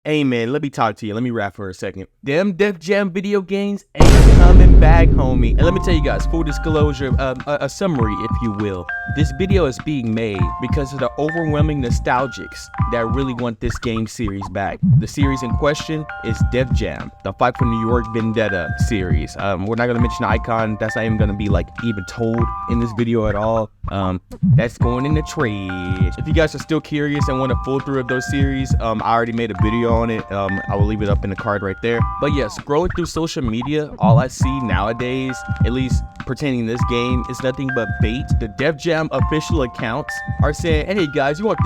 Hey man, let me talk to you. Let me rap for a second. Them Def Jam video games ain't coming back, homie. And let me tell you guys, full disclosure, a summary, if you will. This video is being made because of the overwhelming nostalgics that really want this game series back. The series in question is Def Jam, the Fight for New York Vendetta series. We're not gonna mention Icon. That's not even gonna be like even told in this video at all. That's going in the trash. If you guys are still curious and want a full through of those series, I already made a video on it. I will leave it up in the card right there. But yeah, scrolling through social media, all I see nowadays, at least pertaining to this game, is nothing but bait. The Def Jam official accounts are saying, hey guys, you want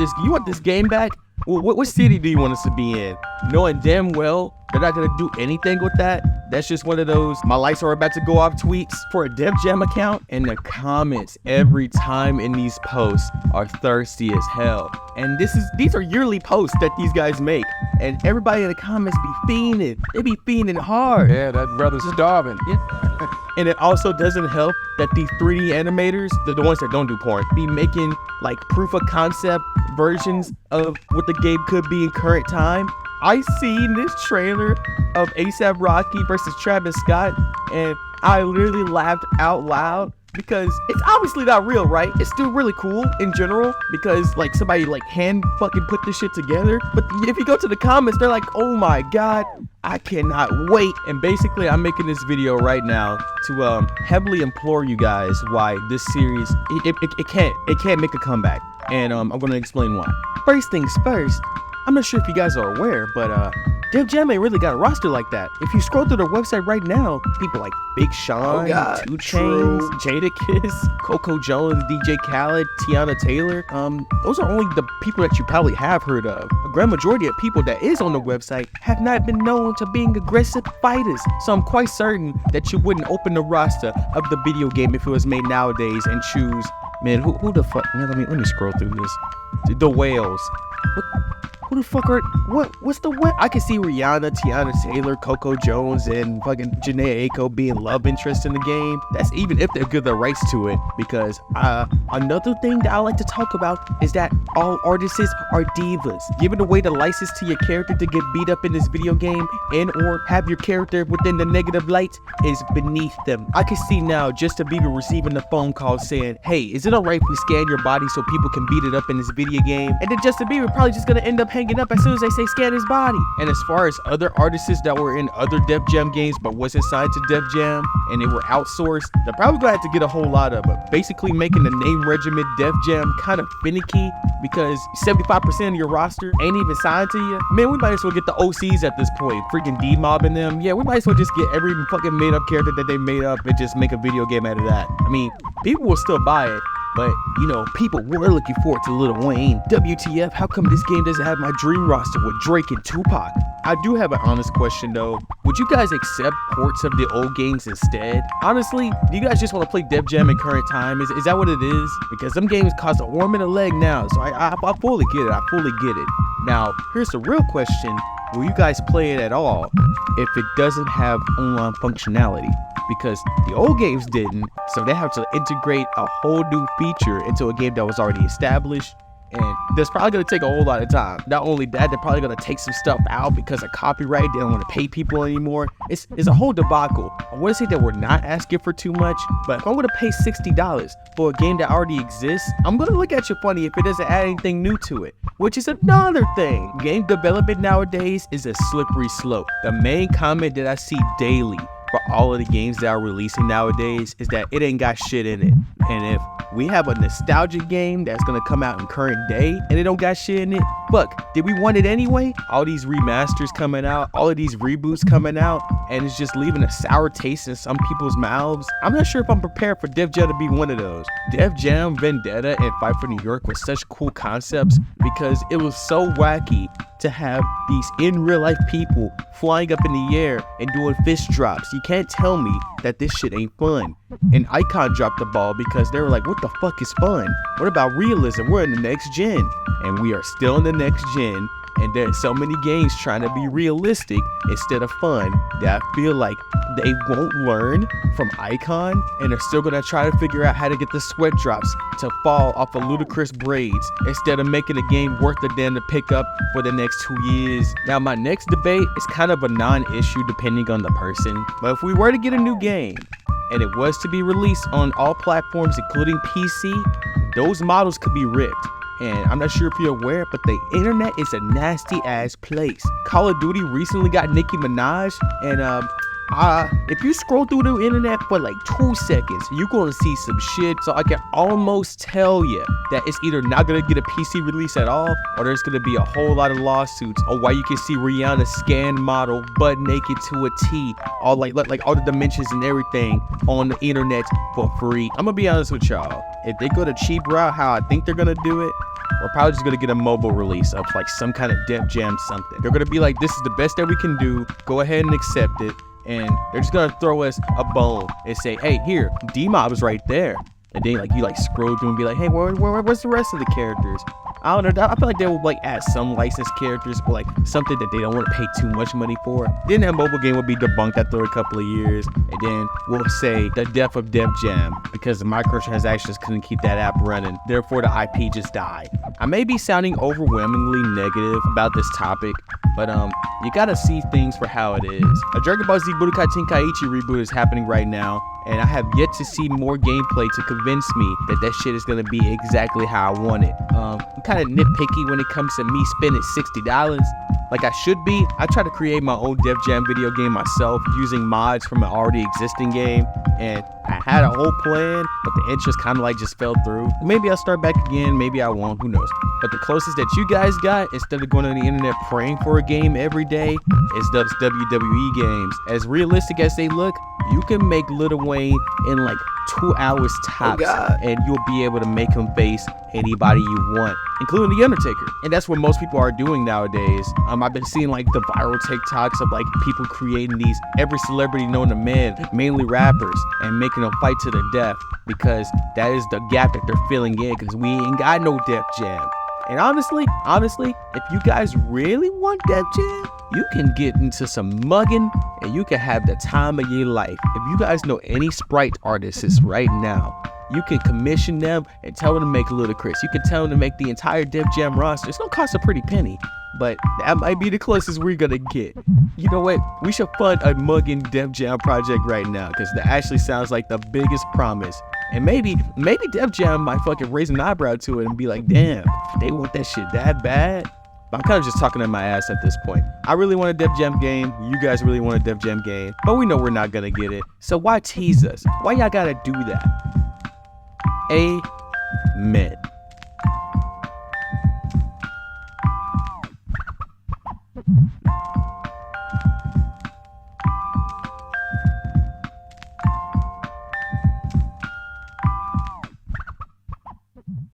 this game back? Well, what city do you want us to be in? Knowing damn well they're not gonna do anything with that. That's just one of those my lights are about to go off tweets for a Def Jam account. And the comments every time in these posts are thirsty as hell. And these are yearly posts that these guys make. And everybody in the comments be fiending. They be fiending hard. Yeah, that brother's starving. Yeah. And it also doesn't help that these 3D animators, the ones that don't do porn, be making like proof of concept versions of what the game could be in current time. I seen this trailer of A$AP Rocky versus Travis Scott, and I literally laughed out loud because it's obviously not real, right? It's still really cool in general because like somebody like hand fucking put this shit together. But if you go to the comments, they're like, oh my God, I cannot wait. And basically I'm making this video right now to heavily implore you guys why this series, it can't make a comeback. And I'm gonna explain why. First things first, I'm not sure if you guys are aware, but Def Jam ain't really got a roster like that. If you scroll through their website right now, people like Big Sean, 2 Chainz, Jadakiss, Coco Jones, DJ Khaled, Tiana Taylor, those are only the people that you probably have heard of. A grand majority of people that is on the website have not been known to being aggressive fighters. So I'm quite certain that you wouldn't open the roster of the video game if it was made nowadays and choose, man, who the fuck, man, let me scroll through this. The Whales. Who the fuck are, what's the what? I can see Rihanna, Tiana Taylor, Coco Jones, and fucking Janae Aiko being love interest in the game. That's even if they're give the rights to it. Because another thing that I like to talk about is that all artists are divas. Giving away the license to your character to get beat up in this video game and or have your character within the negative light is beneath them. I can see now Justin Bieber receiving the phone call saying, hey, is it alright if we scan your body so people can beat it up in this video game? And then Justin Bieber probably just gonna end up hanging up as soon as they say scan his body. And as far as other artists that were in other Def Jam games but wasn't signed to Def Jam and they were outsourced, they're probably gonna have to get a whole lot of it. Basically making the name regiment Def Jam kind of finicky because 75% of your roster ain't even signed to you. Man, we might as well get the OCs at this point, freaking D-mobbing them. Yeah, we might as well just get every fucking made up character that they made up and just make a video game out of that. I mean, people will still buy it. But, you know, people were looking forward to Lil Wayne. WTF, how come this game doesn't have my dream roster with Drake and Tupac? I do have an honest question though. Would you guys accept ports of the old games instead? Honestly, do you guys just want to play Def Jam in current time? Is that what it is? Because them games cost a worm in the leg now, so I fully get it. I fully get it. Now, here's the real question. Will you guys play it at all if it doesn't have online functionality? Because the old games didn't, so they have to integrate a whole new feature into a game that was already established. And that's probably going to take a whole lot of time. Not only that, they're probably going to take some stuff out because of copyright. They don't want to pay people anymore. It's a whole debacle. I want to say that we're not asking for too much, but if I'm going to pay $60 for a game that already exists, I'm going to look at you funny if it doesn't add anything new to it, which is another thing. Game development nowadays is a slippery slope. The main comment that I see daily for all of the games that are releasing nowadays is that it ain't got shit in it. And if we have a nostalgic game that's gonna come out in current day and it don't got shit in it, fuck, did we want it anyway? All these remasters coming out, all of these reboots coming out, and it's just leaving a sour taste in some people's mouths. I'm not sure if I'm prepared for Def Jam to be one of those. Def Jam, Vendetta, and Fight for New York were such cool concepts because it was so wacky to have these in real life people flying up in the air and doing fist drops. You can't tell me that this shit ain't fun. And Icon dropped the ball because they were like, what the fuck is fun? What about realism? We're in the next gen. And we are still in the next gen. And there's so many games trying to be realistic instead of fun that I feel like they won't learn from Icon, and they're still gonna try to figure out how to get the sweat drops to fall off of ludicrous braids instead of making a game worth the damn to pick up for the next 2 years. Now my next debate is kind of a non-issue depending on the person, but if we were to get a new game and it was to be released on all platforms including PC, those models could be ripped. And I'm not sure if you're aware, but the internet is a nasty ass place. Call of Duty recently got Nicki Minaj, and if you scroll through the internet for like 2 seconds, you're gonna see some shit. So I can almost tell you that it's either not gonna get a PC release at all, or there's gonna be a whole lot of lawsuits on why you can see Rihanna's scan model butt naked to a T, all like all the dimensions and everything on the internet for free. I'm gonna be honest with y'all. If they go the cheap route, how I think they're gonna do it, we're probably just gonna get a mobile release of like some kind of Def Jam something. They're gonna be like, this is the best that we can do. Go ahead and accept it. And they're just gonna throw us a bone and say, hey, here, D-Mob is right there. And then you scroll through and be like, hey, where's the rest of the characters? I don't know. I feel like they will add some licensed characters, but something that they don't want to pay too much money for. Then that mobile game will be debunked after a couple of years, and then we'll say the death of Def Jam because the microtransactions couldn't keep that app running. Therefore, the IP just died. I may be sounding overwhelmingly negative about this topic, but you gotta see things for how it is. A Dragon Ball Z Budokai Tenkaichi reboot is happening right now, and I have yet to see more gameplay to convince me that shit is gonna be exactly how I want it. I'm kind of nitpicky when it comes to me spending $60 like I should be. I try to create my own Def Jam video game myself using mods from an already existing game, and I had a whole plan, but the interest kind of just fell through. Maybe I'll start back again, maybe I won't, who knows. But the closest that you guys got, instead of going on the internet praying for a game every day, is those WWE games. As realistic as they look, you can make Lil Wayne in 2 hours tops, and you'll be able to make him face anybody you want, including The Undertaker. And that's what most people are doing nowadays. I've been seeing the viral TikToks of people creating these every celebrity known to man, mainly rappers, and making them fight to the death, because that is the gap that they're filling in, because we ain't got no Def Jam. And honestly, if you guys really want Def Jam, you can get into some M.U.G.E.N and you can have the time of your life. If you guys know any sprite artists right now, you can commission them and tell them to make Ludacris. You can tell them to make the entire Def Jam roster. It's gonna cost a pretty penny, but that might be the closest we're gonna get. You know what? We should fund a M.U.G.E.N Def Jam project right now, because that actually sounds like the biggest promise. And maybe Def Jam might fucking raise an eyebrow to it and be like, damn, they want that shit that bad? But I'm kind of just talking in my ass at this point. I really want a Def Jam game. You guys really want a Def Jam game. But we know we're not gonna get it. So why tease us? Why y'all gotta do that? Amen.